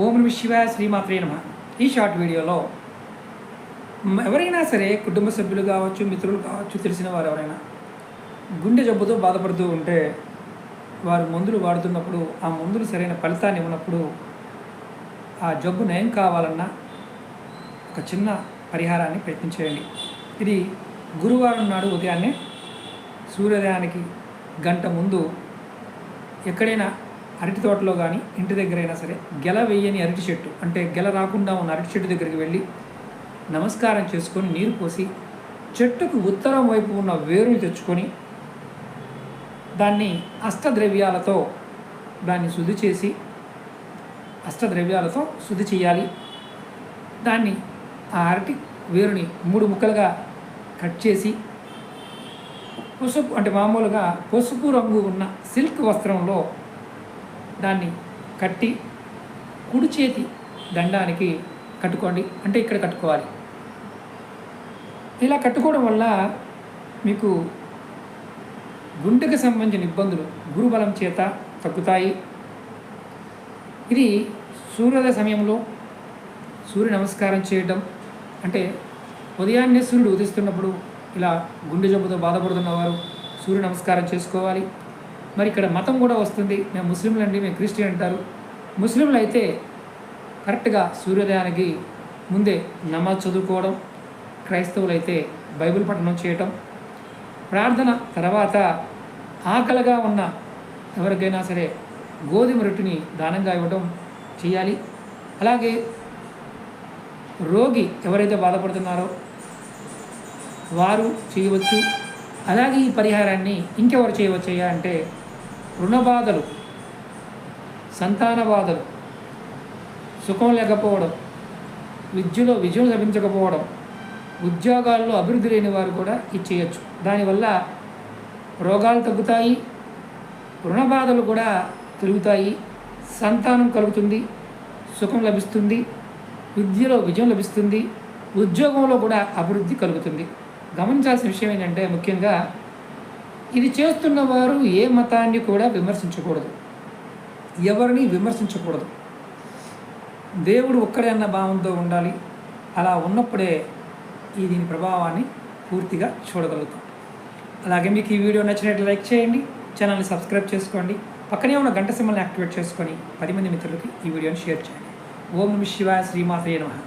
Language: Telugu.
ఓం నమః శివాయ, శ్రీమాత్రే నమః. ఈ షార్ట్ వీడియోలో ఎవరైనా సరే కుటుంబ సభ్యులు కావచ్చు, మిత్రులు కావచ్చు, తెలిసిన వారు ఎవరైనా గుండె జబ్బుతో బాధపడుతూ ఉంటే వారు మందులు వాడుతున్నప్పుడు ఆ మందులు సరైన ఫలితాన్ని ఇవ్వనప్పుడు ఆ జబ్బు నయం కావాలన్నా ఒక చిన్న పరిహారాన్ని ప్రయత్నించేయండి. ఇది గురువారం నాడు ఉదయాన్నే సూర్యోదయానికి గంట ముందు ఎక్కడైనా అరటి తోటలో కానీ ఇంటి దగ్గరైనా సరే గెల వేయని అరటి చెట్టు, అంటే గెల రాకుండా ఉన్న అరటి చెట్టు దగ్గరికి వెళ్ళి నమస్కారం చేసుకొని నీరు పోసి చెట్టుకు ఉత్తరం వైపు ఉన్న వేరుని తెచ్చుకొని దాన్ని అష్టద్రవ్యాలతో దాన్ని శుద్ధి చేసి అష్టద్రవ్యాలతో శుద్ధి చేయాలి. దాన్ని ఆ అరటి వేరుని 3 ముక్కలుగా కట్ చేసి పసుపు, అంటే మామూలుగా పసుపు రంగు ఉన్న సిల్క్ వస్త్రంలో దాన్ని కట్టి కుడి చేతి దండానికి కట్టుకోండి. అంటే ఇక్కడ కట్టుకోవాలి. ఇలా కట్టుకోవడం వల్ల మీకు గుండెకు సంబంధించిన ఇబ్బందులు గురుబలం చేత తగ్గుతాయి. ఇది సూర్యోదయ సమయంలో సూర్య నమస్కారం చేయడం, అంటే ఉదయాన్నే సూర్యుడు ఉదయిస్తున్నప్పుడు ఇలా గుండె జబ్బుతో బాధపడుతున్న వారు సూర్య నమస్కారం చేసుకోవాలి. మరి ఇక్కడ మతం కూడా వస్తుంది. మేము ముస్లింలు అండి, మేము క్రిస్టియన్ అంటారు. ముస్లింలు అయితే కరెక్ట్గా సూర్యోదయానికి ముందే నమాజ్ చదువుకోవడం, క్రైస్తవులు అయితే బైబిల్ పఠనం చేయటం, ప్రార్థన తర్వాత ఆకలిగా ఉన్న ఎవరికైనా సరే గోధుమ రొట్టెని దానంగా ఇవ్వడం చేయాలి. అలాగే రోగి ఎవరైతే బాధపడుతున్నారో వారు చేయవచ్చు. అలాగే ఈ పరిహారాన్ని ఇంకెవరు చేయవచ్చయ్యా అంటే రుణ బాధలు, సంతాన బాధలు, సుఖం లేకపోవడం, విద్యలో విజయం లభించకపోవడం, ఉద్యోగాల్లో అభివృద్ధి లేని వారు కూడా ఇది చేయొచ్చు. దానివల్ల రోగాలు తగ్గుతాయి, రుణ బాధలు కూడా తొలుగుతాయి, సంతానం కలుగుతుంది, సుఖం లభిస్తుంది, విద్యలో విజయం లభిస్తుంది, ఉద్యోగంలో కూడా అభివృద్ధి కలుగుతుంది. గమనించాల్సిన విషయం ఏంటంటే ముఖ్యంగా ఇది చేస్తున్న వారు ఏ మతాన్ని కూడా విమర్శించకూడదు, ఎవరిని విమర్శించకూడదు. దేవుడు ఒక్కడే అన్న భావంతో ఉండాలి. అలా ఉన్నప్పుడే దీని ప్రభావాన్ని పూర్తిగా చూడగలుగుతాం. అలాగే మీకు ఈ వీడియో నచ్చినట్లు లైక్ చేయండి, ఛానల్ని సబ్స్క్రైబ్ చేసుకోండి, పక్కనే ఉన్న గంట సింబల్ని యాక్టివేట్ చేసుకొని 10 మంది మిత్రులకి ఈ వీడియోని షేర్ చేయండి. ఓం నమః శివాయ, శ్రీమాత్రే నమః.